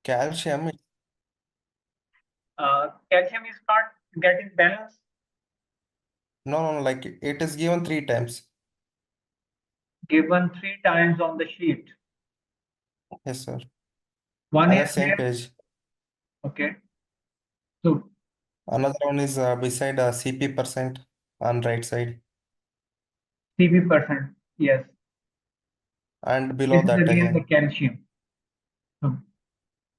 Calcium, Calcium is not getting balanced. no, like it is given 3 times. Given 3 times on the sheet. Yes, sir. One On the is same here. page. Okay. So Another one is beside CP% on right side, CP%. Yes. and below This is that again the again. calcium. So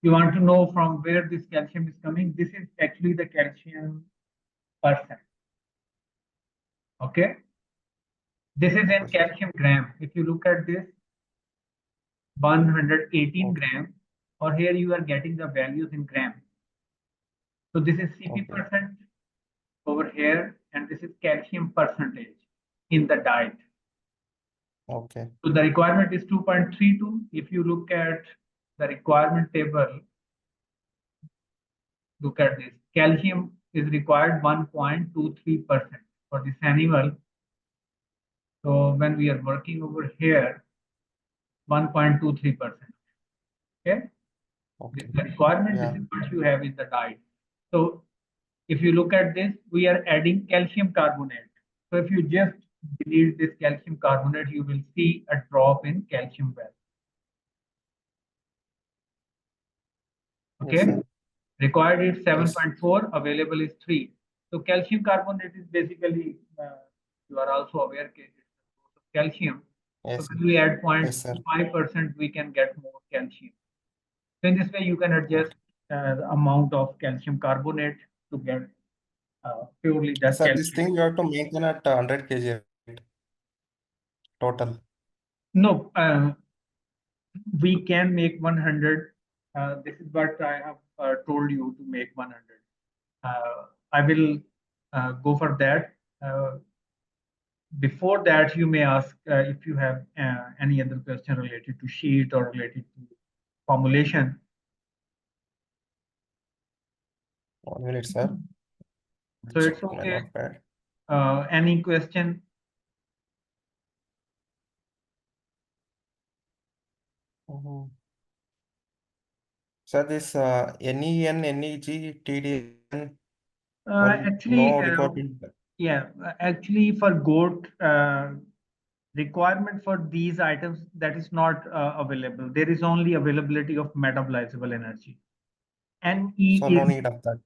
you want to know from where this calcium is coming? This is actually the calcium percent. Okay. This is in calcium gram. If you look at this, 118 Okay. gram, or here you are getting the values in gram. So this is Okay. CP% over here, and this is calcium percentage in the diet. Okay. So the requirement is 2.32. If you look at the requirement table, look at this. Calcium is required 1.23% for this animal. So when we are working over here, 1.23%. Okay. This is the requirement. This Yeah. is what you have in the diet. So if you look at this, we are adding calcium carbonate. So if you just delete this calcium carbonate, you will see a drop in calcium value. Yes, Okay. sir. Required is Yes. 7.4, available is 3. So calcium carbonate is basically, you are also aware it's a source of calcium. So Yes. when we add Yes, sir. 0.5%, we can get more calcium. So in this way, you can adjust the amount of calcium carbonate to get purely the Sir, this calcium. thing you have to maintain at 100 kg right? Total. No, we can make 100. This is what I have told you to make 100. I will go for that. Before that, you may ask if you have any other question related to sheet or related to formulation. 1 minute, sir. So it's Check my okay. notepad. Any question? Mhm. Sir, this NEN, NEG, TDN, Actually, no requirement. yeah, actually for GOAT, requirement for these items that is not available. There is only availability of metabolizable energy. NE So no is need of that.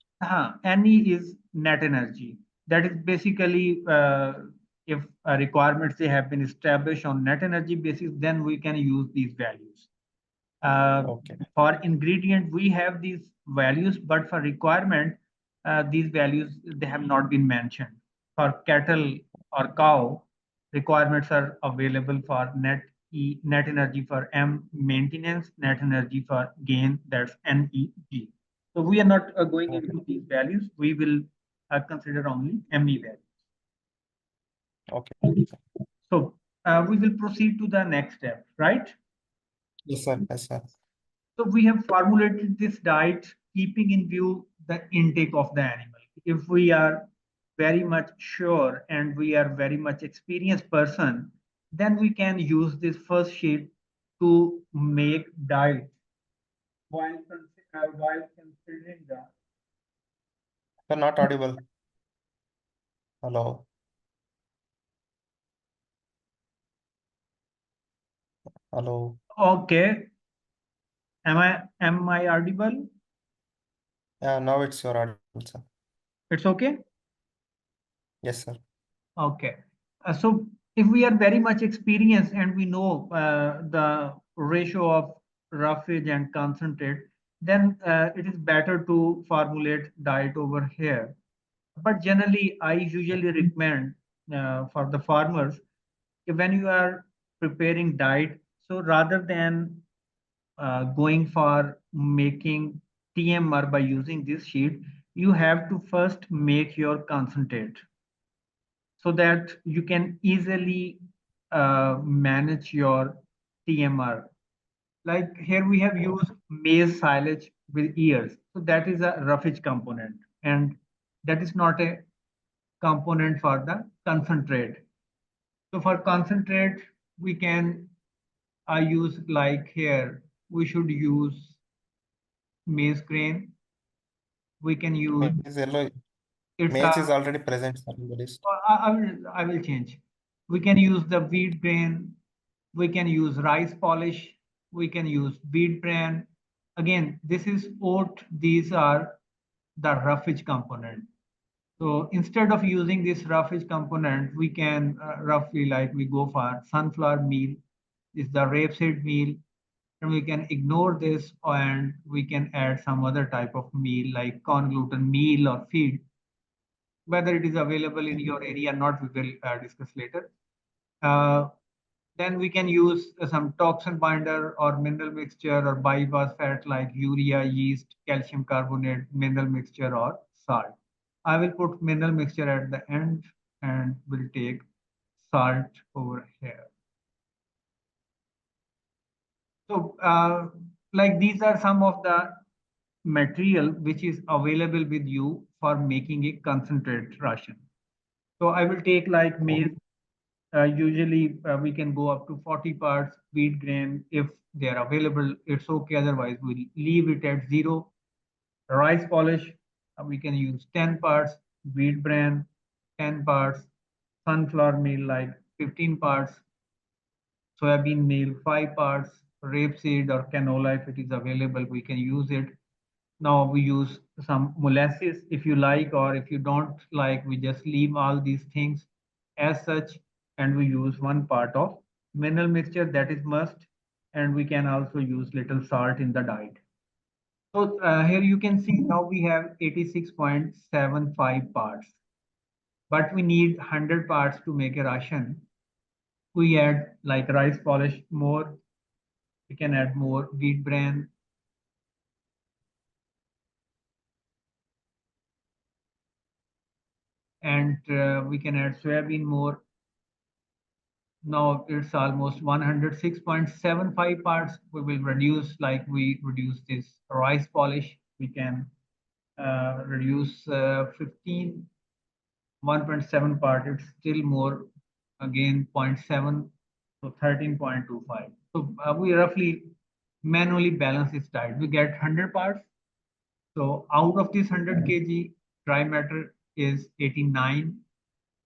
NE is net energy. That is basically if requirements they have been established on net energy basis, then we can use these values. Okay. For ingredient, we have these values, but for requirement, these values they have not been mentioned. For cattle or cow, requirements are available for net energy for M maintenance, net energy for gain, that's NEG. So we are not going Okay. into these values. We will consider only ME values. Okay. So we will proceed to the next step, right? Yes, sir. Yes, sir. So we have formulated this diet keeping in view the intake of the animal. If we are very much sure and we are very much experienced person, then we can use this first sheet to make diet while considering the. Sir, not audible. Hello. Hello. Okay, am I audible? Yeah, now it's your audible, sir. It's okay. Yes, sir. Okay. So if we are very much experienced and we know the ratio of roughage and concentrate, then it is better to formulate diet over here. But generally, I usually recommend for the farmers, when you are preparing diet, so rather than going for making TMR by using this sheet, you have to first make your concentrate so that you can easily manage your TMR. Like here we have used maize silage with ears. So that is a roughage component and that is not a component for the concentrate. So for concentrate, we can use like here, we should use maize grain. We can use Maize yellow. it's Maize is a already present in the list. I will change. We can use the wheat grain. We can use rice polish. We can use wheat bran. Again, this is oat. These are the roughage component. So instead of using this roughage component, we can roughly like we go for sunflower meal, is the rapeseed meal, and we can ignore this and we can add some other type of meal like corn gluten meal or feed. Whether it is available in your area or not, we will discuss later. Uh, then we can use some toxin binder or mineral mixture or bypass fat like urea, yeast, calcium carbonate, mineral mixture or salt. I will put mineral mixture at the end and will take salt over here. So like these are some of the material which is available with you for making a concentrate ration. So I will take like maize. Usually we can go up to 40 parts wheat grain if they are available. It's okay. Otherwise, we'll leave it at 0. Rice polish, we can use 10 parts. Wheat bran, 10 parts. Sunflower meal, like 15 parts. Soybean meal, 5 parts. Rapeseed or canola, if it is available, we can use it. Now we use some molasses if you like, or if you don't like, we just leave all these things as such, and we use 1 part of mineral mixture, that is must, and we can also use little salt in the diet. So here you can see now we have 86.75 parts, but we need 100 parts to make a ration. We add like rice polish more, we can add more wheat bran, and we can add soybean more. Now it's almost 106.75 parts. We will reduce, like we reduce this rice polish. We can reduce 15, 1.7 part. It's still more, again 0.7, so 13.25. So we roughly manually balance this diet. We get 100 parts. So out of this 100 kg, dry matter is 89,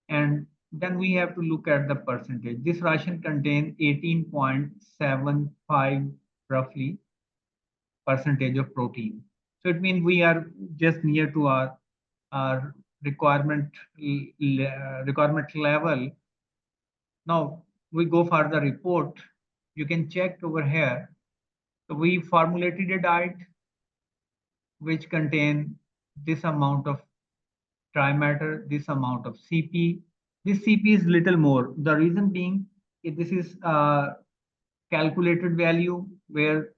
and then we have to look at the percentage. This ration contains 18.75 roughly percentage of protein. So it means we are just near to our requirement level. Now we go for the report. You can check over here. So we formulated a diet which contain this amount of dry matter, this amount of CP. This CP is little more. The reason being, this is a calculated value, where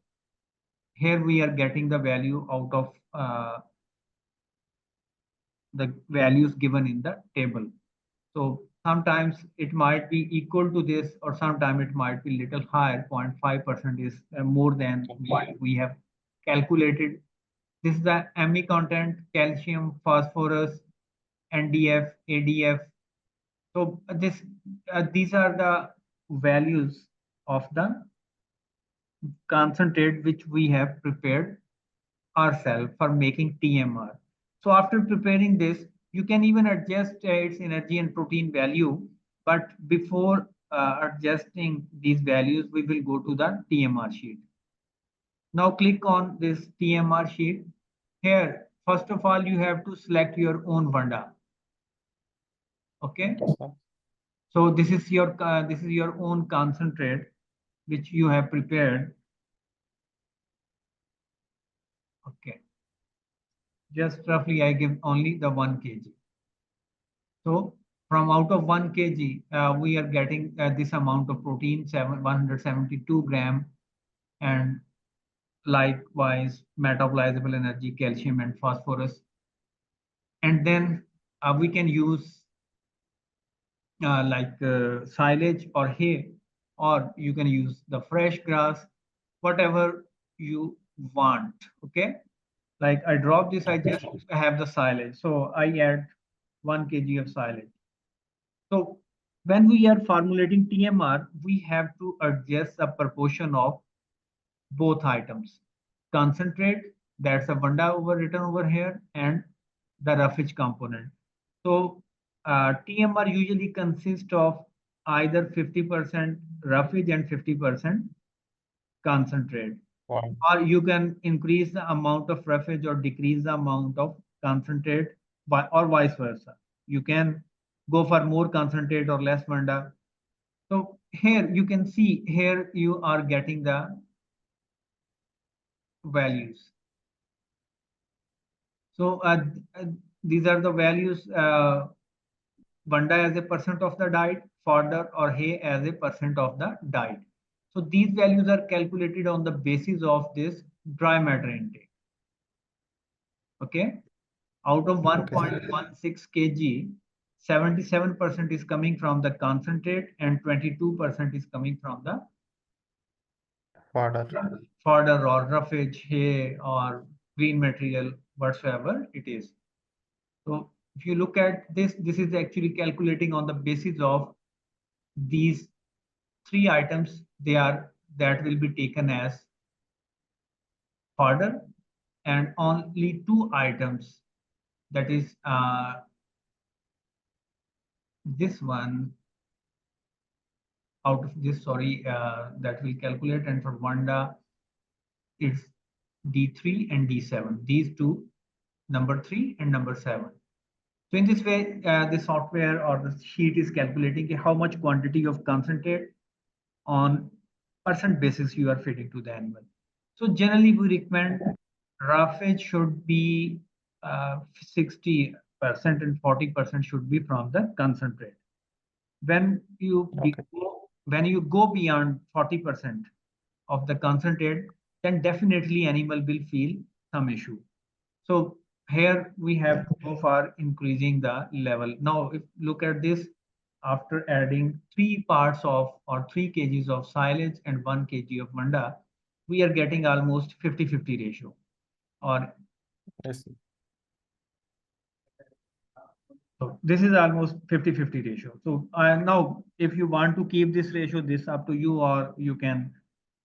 here we are getting the value out of the values given in the table. So sometimes it might be equal to this, or sometimes it might be little higher. 0.5% is more than what we have calculated. This is the Me content, calcium, phosphorus, NDF, ADF. So these are the values of the concentrate which we have prepared ourselves for making TMR. So after preparing this, you can even adjust its energy and protein value. But before adjusting these values, we will go to the TMR sheet. Now click on this TMR sheet. Here, first of all, you have to select your own Vanda. Okay. So this is your own concentrate which you have prepared. Okay. Just roughly, I give only the 1 kg. So from out of 1 kg, we are getting this amount of protein, 172 gram, and likewise metabolizable energy, calcium and phosphorus. And then we can use like silage or hay, or you can use the fresh grass, whatever you want. Okay. Like I drop this, I just have the silage. So I add 1 kg of silage. So when we are formulating TMR, we have to adjust the proportion of both items, concentrate That's a Vanda written over here, and the roughage component. So TMR usually consists of either 50% roughage and 50% concentrate. Wow. Or you can increase the amount of roughage or decrease the amount of concentrate, or vice versa. You can go for more concentrate or less Vanda. So here you can see, here you are getting the values. So these are the values, Vanda as a percent of the diet, fodder or hay as a percent of the diet. So these values are calculated on the basis of this dry matter intake. Okay. Out of 1.16 kg, 77% is coming from the concentrate and 22% is coming from the Fodder. fodder or roughage, hay or green material, whatsoever it is. So if you look at this, this is actually calculating on the basis of these three items. That will be taken as fodder, and only two items, that is this one out of this, sorry, that will calculate, and for Vanda it's D3 and D7, these two, number 3 and number 7. So in this way, the software or the sheet is calculating how much quantity of concentrate on percent basis you are feeding to the animal. So generally we recommend roughage should be 60% and 40% should be from the concentrate. When you Okay. when you go beyond 40% of the concentrate, then definitely animal will feel some issue. So here we have to go for increasing the level. Now, if look at this, after adding 3 parts of or 3 kgs of silage and 1 kg of manda, we are getting almost 50-50 ratio. Or Yes. so this is almost 50-50 ratio. So now, if you want to keep this ratio, this up to you, or you can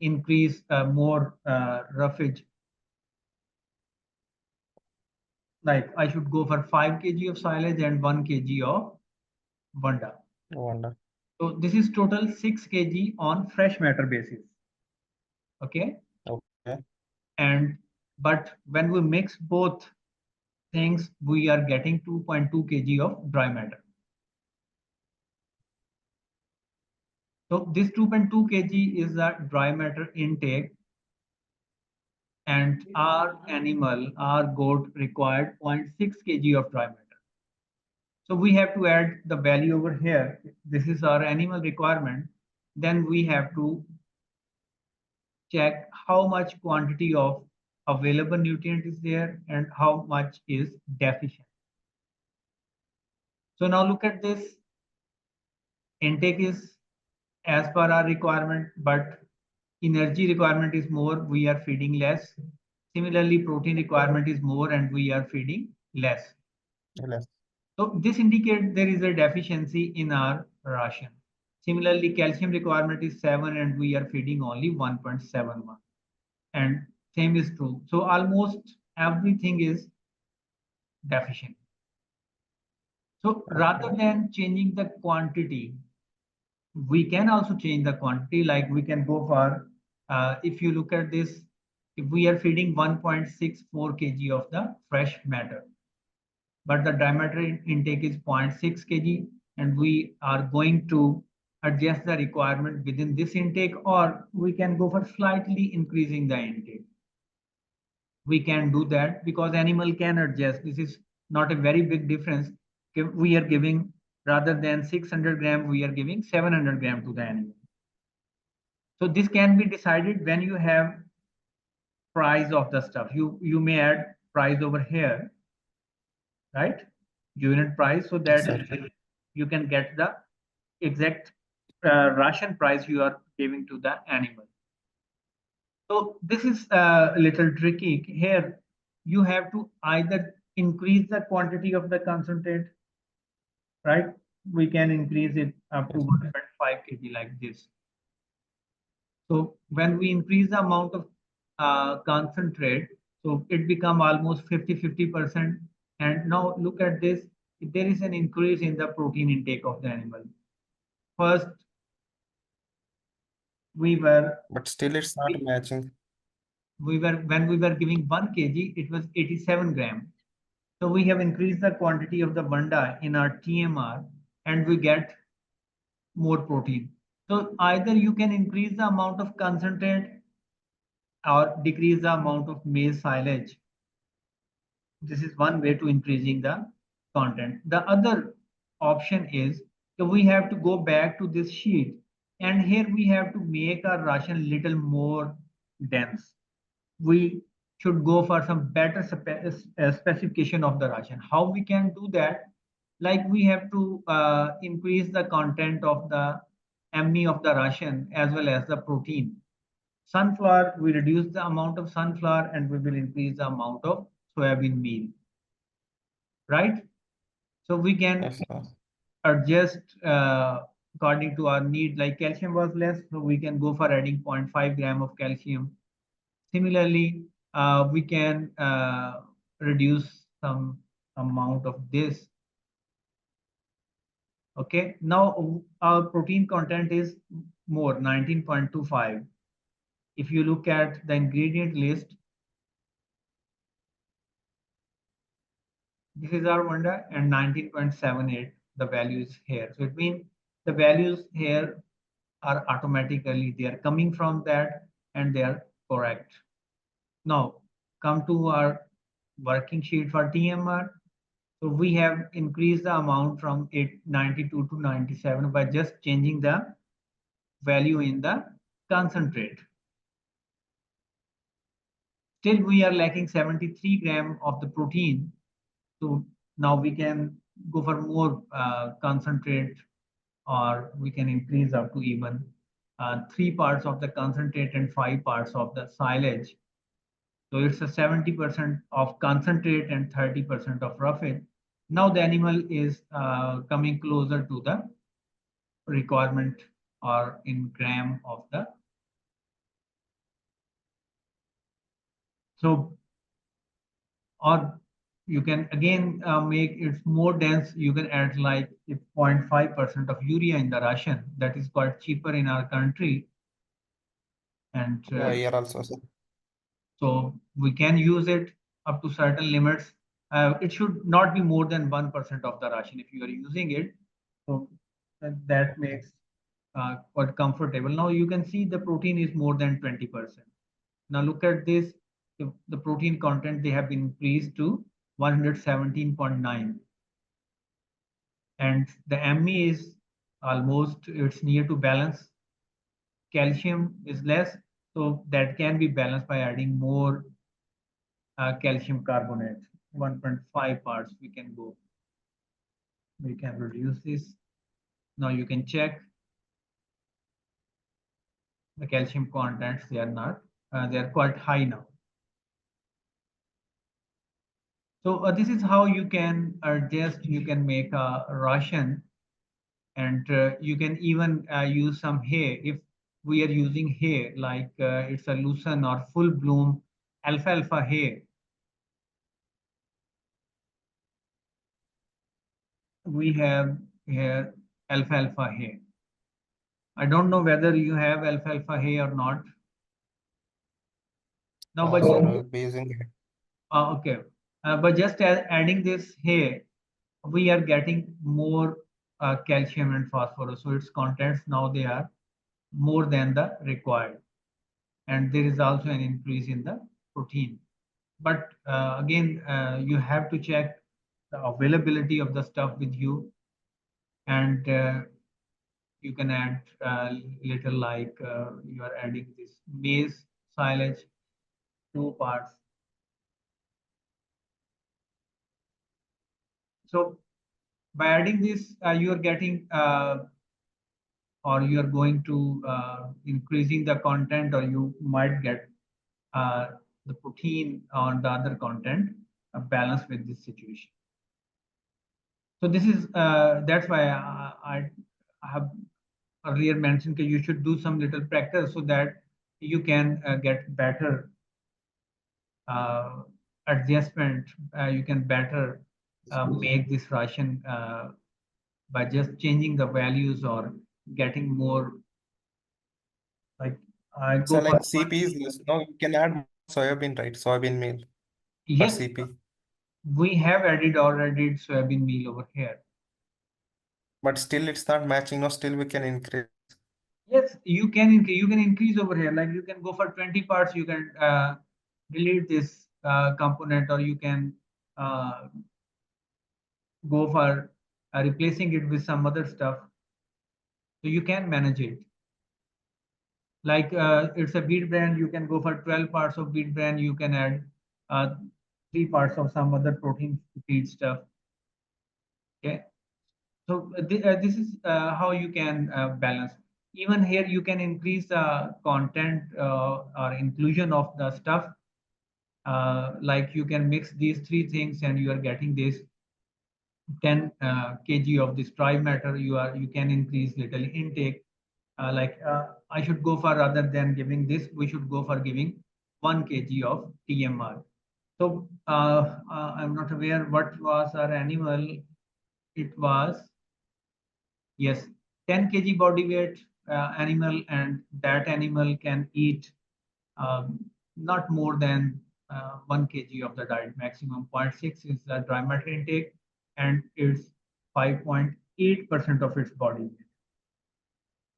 increase more roughage. Like I should go for 5 kg of silage and 1 kg of Vanda. Wonder. So this is total 6 kg on fresh matter basis. Okay. Okay. And but when we mix both things, we are getting 2.2 kg of dry matter. So this 2.2 kg is the dry matter intake, and our animal, our goat required 0.6 kg of dry matter. So we have to add the value over here. This is our animal requirement. Then we have to check how much quantity of available nutrient is there and how much is deficient. So now look at this. Intake is as per our requirement, but energy requirement is more, we are feeding less. Similarly, protein requirement is more and we are feeding less. Yes. So this indicates there is a deficiency in our ration. Similarly, calcium requirement is 7 and we are feeding only 1.71. And same is true. So almost everything is deficient. So rather than changing the quantity, we can also change the quantity. Like we can go for, if you look at this, if we are feeding 1.64 kg of the fresh matter, but the dry matter intake is 0.6 kg, and we are going to adjust the requirement within this intake, or we can go for slightly increasing the intake. We can do that because animal can adjust. This is not a very big difference. We are giving, rather than 600 gram, we are giving 700 gram to the animal. So this can be decided when you have price of the stuff. You may add price over here, right? Unit price, so that you can get the exact ration price you are giving to the animal. So this is a little tricky. Here you have to either increase the quantity of the concentrate, right? We can increase it up to 1.5 kg like this. So when we increase the amount of concentrate, So it become almost 50%. And now look at this. There is an increase in the protein intake of the animal. First, we were But still it's not matching. when we were giving 1 kg, it was 87 gram. So we have increased the quantity of the banda in our TMR and we get more protein. So either you can increase the amount of concentrate or decrease the amount of maize silage. This is one way to increasing the content. The other option is that we have to go back to this sheet and here we have to make our ration little more dense. We should go for some better specification of the ration. How we can do that? Like we have to increase the content of the ME of the ration as well as the protein. Sunflower, we reduce the amount of sunflower and we will increase the amount of soybean meal, right? So we can Yes, sir. adjust according to our need. Like calcium was less, so we can go for adding 0.5 gram of calcium. Similarly, we can reduce some amount of this. Okay, now our protein content is more 19.25. If you look at the ingredient list, this is our Wanda and 19.78, the values here. So it means the values here are automatically, they are coming from that and they are correct. Now come to our working sheet for TMR. So we have increased the amount from 892 to 97 by just changing the value in the concentrate. Still we are lacking 73 gram of the protein. So now we can go for more concentrate or we can increase up to even 3 parts of the concentrate and 5 parts of the silage. So it's a 70% of concentrate and 30% of roughage. Now the animal is coming closer to the requirement or in gram of the. So, or you can again make it more dense. You can add like 0.5% of urea in the ration. That is quite cheaper in our country. And Yeah, here also, sir. so we can use it up to certain limits. It should not be more than 1% of the ration if you are using it. So that makes quite comfortable. Now you can see the protein is more than 20%. Now look at this, the protein content, they have been increased to 117.9. And the ME is almost, it's near to balance. Calcium is less, so that can be balanced by adding more calcium carbonate, 1.5 parts we can go. We can reduce this. Now you can check the calcium contents, they are not, they are quite high now. So this is how you can adjust, you can make a ration and you can even use some hay. If we are using hay, like it's a lucerne or full bloom alfalfa hay, we have here alfalfa hay. I don't know whether you have alfalfa hay or not. Now, but Sir, I'll be using it. okay, but just adding this hay, we are getting more calcium and phosphorus. So its contents now they are more than the required. And there is also an increase in the protein. But again, you have to check the availability of the stuff with you. And you can add little like you are adding this maize silage, 2 parts. So by adding this, you are getting or you are going to increasing the content or you might get the protein on the other content balanced with this situation. So this is that's why I have earlier mentioned that you should do some little practice so that you can get better adjustment, you can better make this ration by just changing the values or getting more. Like I So go for like CP is less. No, you can add soybean, right? Soybean meal for yes, CP. we have added already soybean meal over here. But still it's not matching. No, still we can increase. Yes, you can increase over here. Like you can go for 20 parts. You can delete this component, or you can uh, go for replacing it with some other stuff. So you can manage it. Like it's a wheat brand, you can go for 12 parts of wheat brand. You can add uh, 3 parts of some other protein feed stuff. Okay. So this is how you can balance. Even here, you can increase the content or inclusion of the stuff. Like you can mix these 3 things, and you are getting this 10 kg of this dry matter. You can increase little intake. Like I should go for, rather than giving this, we should go for giving 1 kg of TMR. So I'm not aware what was our animal. It was, yes, 10 kg body weight animal, and that animal can eat not more than 1 kg of the diet. Maximum 0.6 is the dry matter intake, and it's 5.8% of its body weight.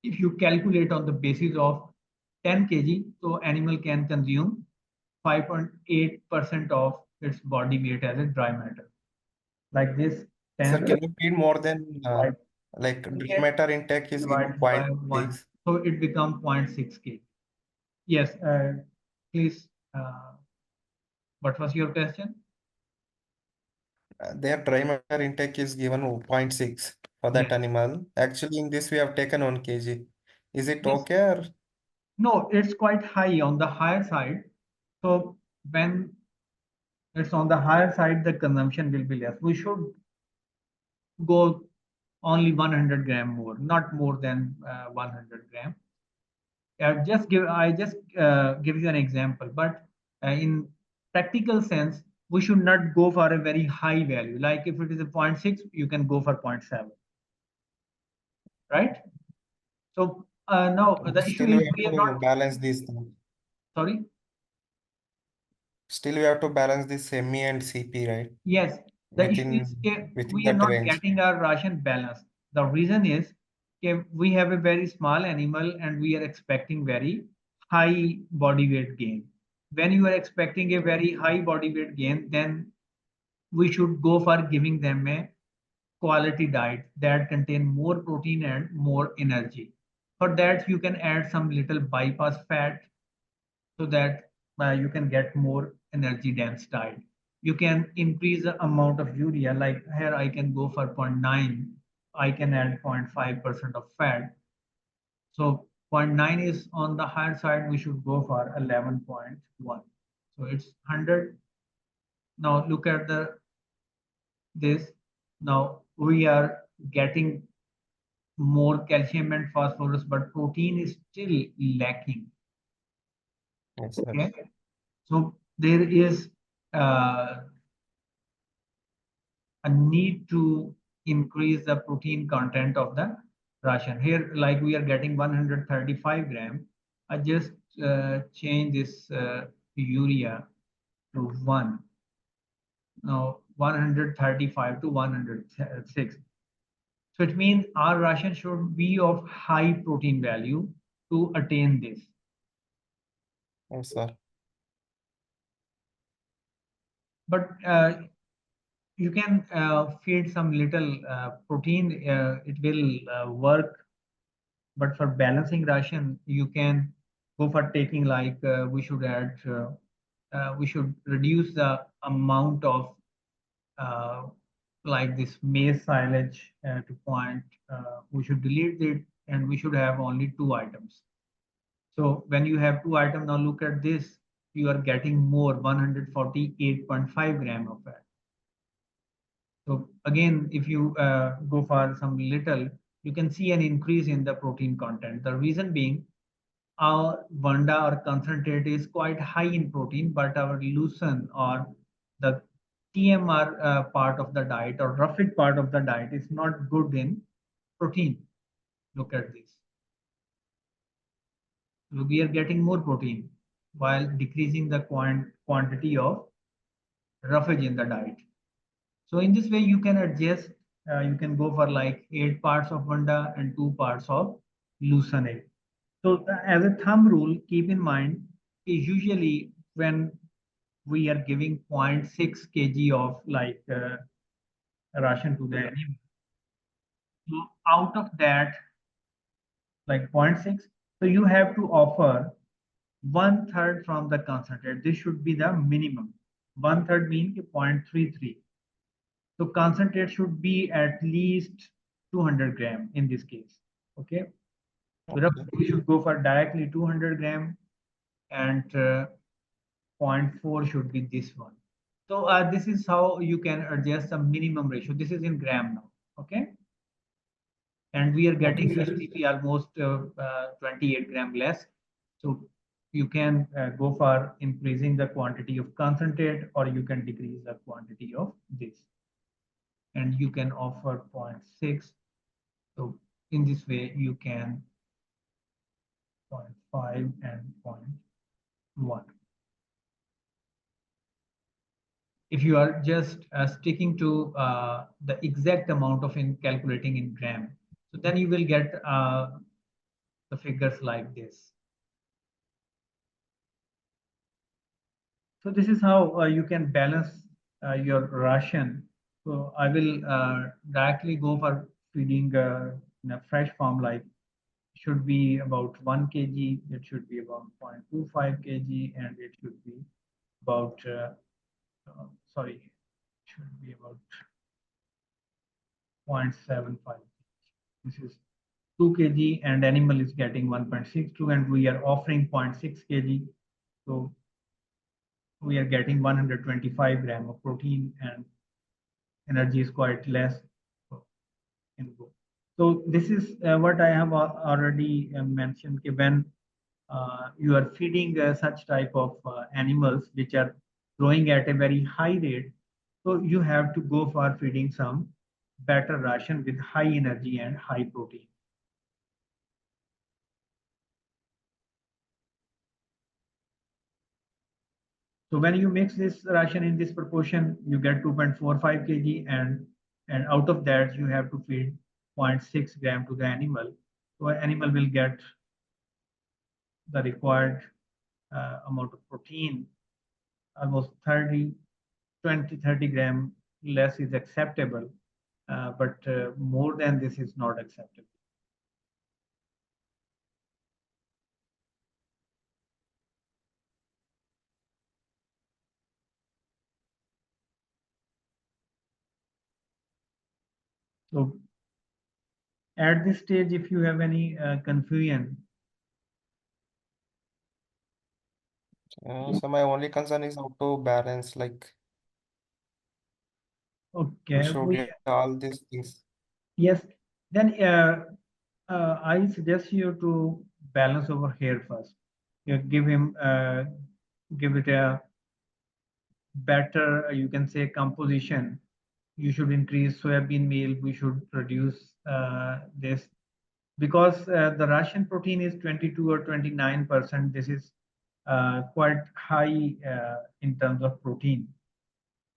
If you calculate on the basis of 10 kg, so animal can consume 5.8% of its body weight as a dry matter. Like this, Sir, 10 can you feed more than divided like dry matter intake is given by 1. 0.6? So it becomes 0.6 kg. Yes, please. What was your question? Their dry matter intake is given 0.6 for Yes. that animal. Actually, in this we have taken 1 kg. Is it Yes. okay or No, it's quite high, on the higher side. So when it's on the higher side, the consumption will be less. We should go only 100 gram more, not more than 100 gram. I just give you an example, but in practical sense, we should not go for a very high value. Like if it is a 0.6, you can go for 0.7, right? So now the issue still is we have we are to not, balance these things? sorry. Still we have to balance this ME and CP, right? Yes, the issue is Within within we are that not range. getting our ration balanced. The reason is we have a very small animal, and we are expecting very high body weight gain. When you are expecting a very high body weight gain, then we should go for giving them a quality diet that contain more protein and more energy. For that, you can add some little bypass fat, so that you can get more energy dense diet. You can increase the amount of urea. Like here, I can go for zero point 0.9. I can add 0.5% of fat. So zero point 0.9 is on the higher side. We should go for 11.1. So it's 100. Now look at this. Now we are getting more calcium and phosphorus, but protein is still lacking. Yes, sir. Okay, so there is uh, a need to increase the protein content of the ration. Here, like we are getting 135 gram. I just change this urea to 1. Now 135 to 106. So it means our ration should be of high protein value to attain this. Yes, sir. But you can feed some little protein. It will work. But for balancing ration, you can go for taking, like we should reduce the amount of uh, like this maize silage to point. We should delete it, and we should have only 2 items. So when you have 2 items, now look at this, you are getting more 148.5 gram of fat. So again, if you go for some little, you can see an increase in the protein content. The reason being, our Vanda or concentrate is quite high in protein, but our lucerne or the TMR part of the diet or roughage part of the diet is not good in protein. Look at this. So we are getting more protein while decreasing the quantity of roughage in the diet. So in this way, you can adjust. You can go for like 8 parts of Vanda and 2 parts of lucerne. So as a thumb rule, keep in mind is usually when we are giving zero point 0.6 kg of like ration to the animal. So out of that, like 0.6, so you have to offer 1/3 from the concentrate. This should be the minimum. 1/3 means 0.33. So concentrate should be at least 200 gram in this case. Okay. So Okay. we should go for directly 200 gram and 0.4 should be this one. So this is how you can adjust the minimum ratio. This is in gram now. Okay. And we are getting Okay. HPP almost 28 gram less. So you can go for increasing the quantity of concentrate or you can decrease the quantity of this. And you can offer 0.6. So in this way, you can 0.5 and 0.1. If you are just sticking to the exact amount of in calculating in gram, so then you will get the figures like this. So this is how you can balance your ration. So I will directly go for feeding in a fresh form, like should be about 1 kg, it should be about 0.25 kg, and it should be about, sorry, it should be about 0.75. This is 2 kg and animal is getting 1.62 and we are offering 0.6 kg. So we are getting 125 gram of protein and energy is quite less. So this is what I have already mentioned. When you are feeding such type of animals which are growing at a very high rate, so you have to go for feeding some better ration with high energy and high protein. So when you mix this ration in this proportion, you get 2.45 kg and out of that you have to feed 0.6 gram to the animal. So animal will get the required amount of protein, almost 30 gram less is acceptable, but more than this is not acceptable. So at this stage, if you have any confusion. So my only concern is how to balance, like we Okay, should get all these things. yes, then I suggest you to balance over here first. You give him, give it a better, you can say, composition. You should increase soybean meal. We should reduce this because the Russian protein is 22 or 29%. This is quite high in terms of protein.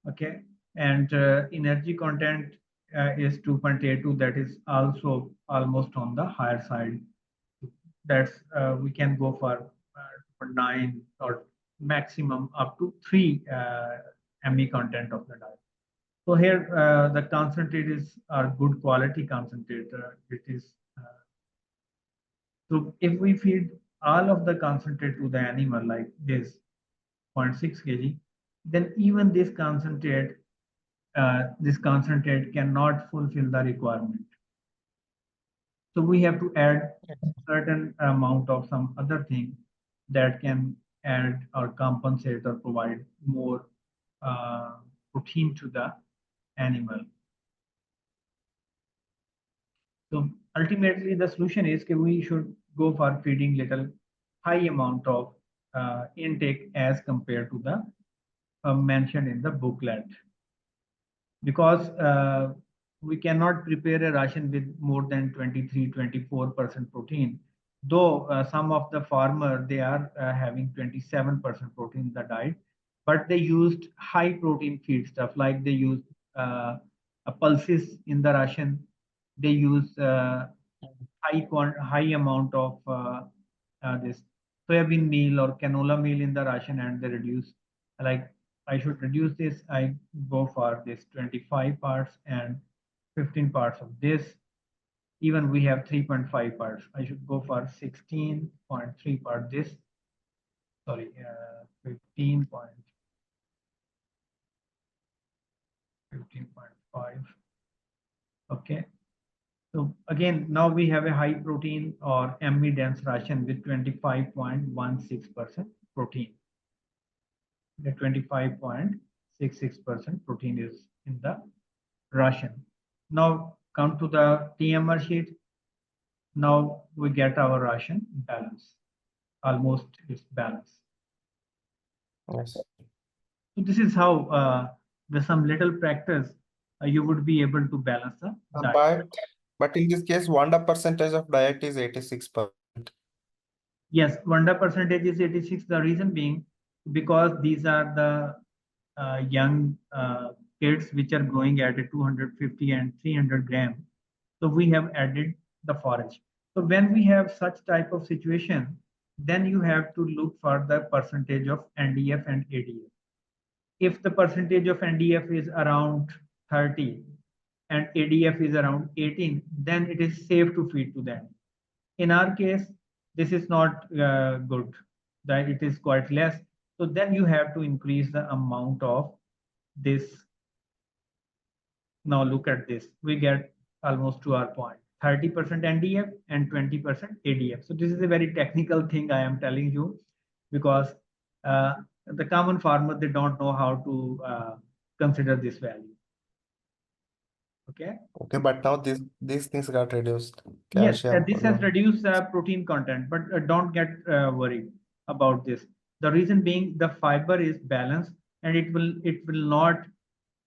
Okay, and energy content is 2.82. That is also almost on the higher side. That's we can go for 9 or maximum up to 3 ME content of the diet. So here the concentrate is our good quality concentrate. It is so if we feed all of the concentrate to the animal like this 0.6 kg, then even this concentrate cannot fulfill the requirement. So we have to add certain amount of some other thing that can add or compensate or provide more protein to the animal. So ultimately, the solution is that we should go for feeding little high amount of intake as compared to the mentioned in the booklet, because we cannot prepare a ration with more than 23-24% protein, though some of the farmer they are having 27% protein in the diet, but they used high protein feed stuff, like they used pulses in the ration, they use high amount of this soybean meal or canola meal in the ration, and they reduce, like I should reduce this, I go for this 25 parts and 15 parts of this. Even we have 3.5 parts, I should go for 16.3 part this, sorry, 15.5. Okay. So again, now we have a high protein or ME dense ration with 25.16% protein. The 25.66% protein is in the ration. Now come to the TMR sheet. Now we get our ration balance. Almost it's balanced. Yes. So this is how with some little practice you would be able to balance the diet. But in this case, Wanda percentage of diet is 86%. Yes, Wanda percentage is 86. The reason being because these are the young kids which are growing at a 250 and 300 gram. So we have added the forage. So when we have such type of situation, then you have to look for the percentage of NDF and ADF. If the percentage of NDF is around 30 and ADF is around 18, then it is safe to feed to them. In our case, this is not good, that it is quite less. So then you have to increase the amount of this. Now look at this, we get almost to our point, 30% NDF and 20% ADF. So this is a very technical thing I am telling you, because the common farmer, they don't know how to consider this value. Okay. Okay, but now these things got reduced. Yes, Calcium. this has reduced protein content, but don't get worried about this. The reason being the fiber is balanced and it will not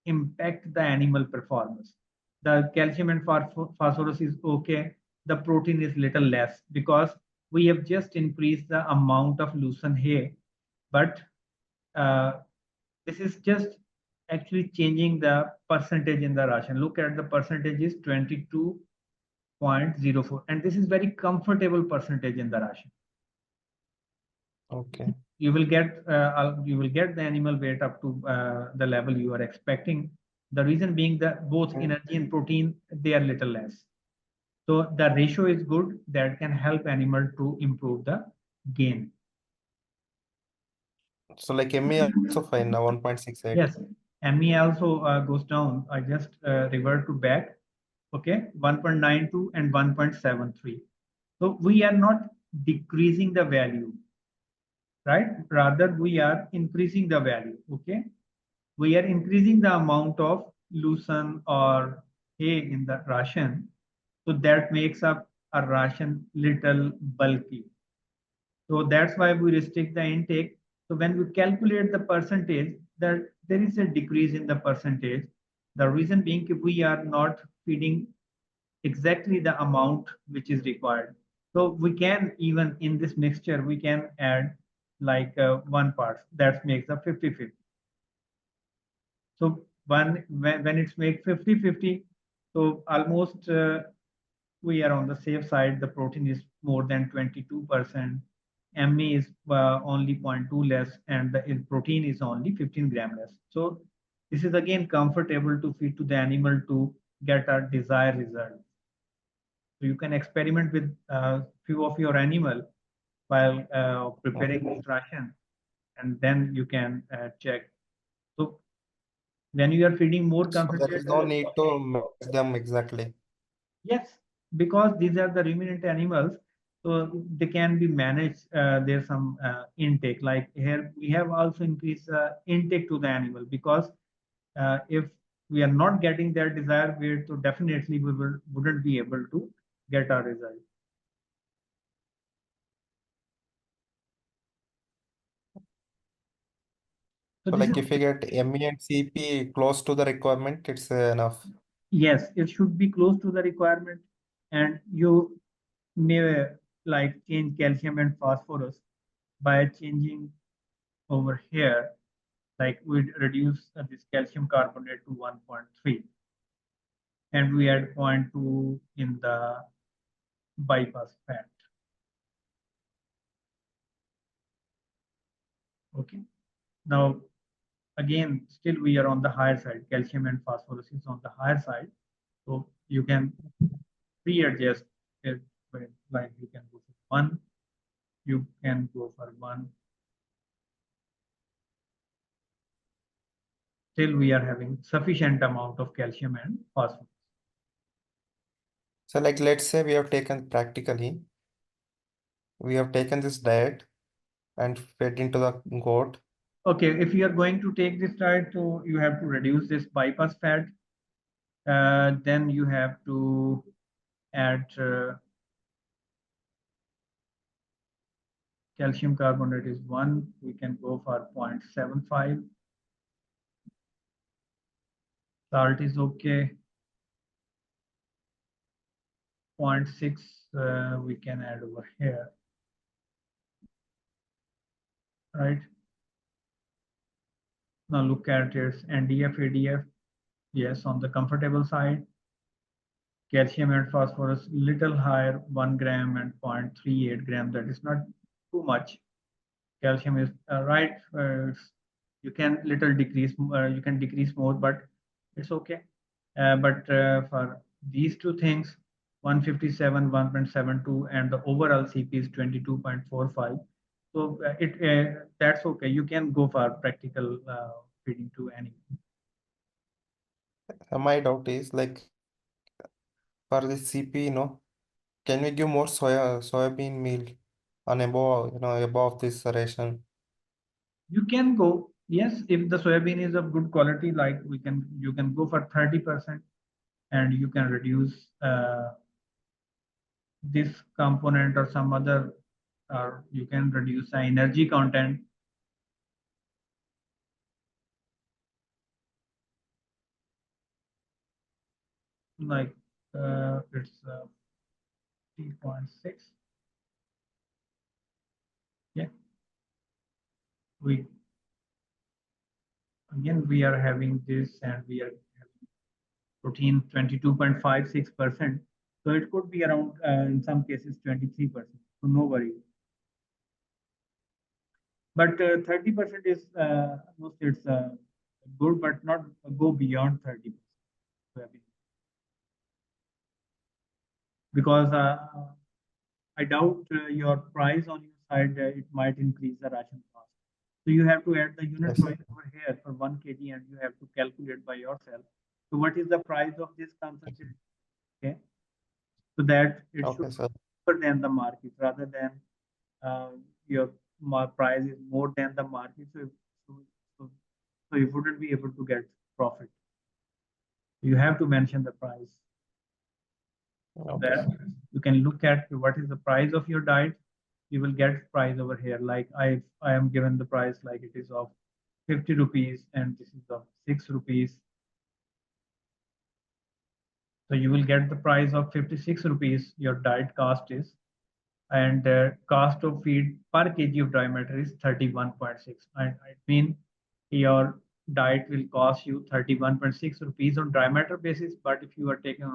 impact the animal performance. The calcium and phosphorus is okay. The protein is little less because we have just increased the amount of lucerne hay, but uh, this is just actually changing the percentage in the ration. Look at the percentage is 22.04, and this is very comfortable percentage in the ration. Okay. You will get the animal weight up to the level you are expecting. The reason being that both energy and protein, they are little less. So the ratio is good, that can help animal to improve the gain. So like ME also fine now 1.68. Yes, ME also goes down. I just revert to back. Okay, 1.92 and 1.73. So we are not decreasing the value, right? Rather, we are increasing the value. Okay, we are increasing the amount of lucerne or hay in the ration. So that makes up a ration little bulky. So that's why we restrict the intake. So when we calculate the percentage, that there is a decrease in the percentage. The reason being we are not feeding exactly the amount which is required. So we can, even in this mixture, we can add like 1 part that makes a 50-50. So when it's made 50-50, so almost we are on the safe side. The protein is more than 22%. ME is only 0.2 less, and the protein is only 15 gram less. So this is again comfortable to feed to the animal to get a desired result. So you can experiment with few of your animal while preparing this ration, and then you can check. So when you are feeding more So there is no concentrated, need to match them exactly. yes, because these are the ruminant animals, so they can be managed. There's some intake. Like here, we have also increased intake to the animal, because if we are not getting their desired weight, so definitely we wouldn't be able to get our result. So this like is, if you get ME and CP close to the requirement, it's enough. yes, it should be close to the requirement, and you may like change calcium and phosphorus by changing over here, like we reduce this calcium carbonate to 1.3 and we add 0.2 in the bypass fat. Okay. Now, again, still we are on the higher side. Calcium and phosphorus is on the higher side. So you can readjust it, like you can go for 1, you can go for 1. Still we are having sufficient amount of calcium and phosphorus. So like let's say we have taken practically, we have taken this diet and fed into the goat. Okay, if you are going to take this diet, so you have to reduce this bypass fat. Then you have to add calcium carbonate is 1. We can go for 0.75. Salt is okay. 0.6 we can add over here, right? Now look at its NDF, ADF. Yes, on the comfortable side. Calcium and phosphorus little higher, 1 gram and 0.38 gram. That is not too much. Calcium is right. You can little decrease. You can decrease more, but it's okay. But for these two things, 157, 1.72, and the overall CP is 22.45. So that's okay. You can go for practical feeding to any. My doubt is like for the CP, can we give more soybean meal on above, above this ration? You can go, yes, if the soybean is of good quality, like you can go for 30%, and you can reduce this component or some other, or you can reduce the energy content. Like it's 3.6. Yeah, we again we are having this, and we are having protein 22.56%. So it could be around in some cases 23%. So no worry. But 30% is most it's good, but not go beyond 30%. Because I doubt your price on your side, it might increase the ration cost. So you have to add the unit Yes. price over here for 1 kg, and you have to calculate by yourself. So what is the price of this concentrate? Okay, so that it should Okay, be sir. cheaper than the market, rather than your price is more than the market. So, so, so you wouldn't be able to get profit. You have to mention the price. Okay, That sir. you can look at what is the price of your diet. You will get price over here. Like I am given the price like it is of 50 rupees, and this is of 6 rupees. So you will get the price of 56 rupees your diet cost is, and cost of feed per kg of dry matter is 31.6. And I mean your diet will cost you 31.6 rupees on dry matter basis, but if you are taking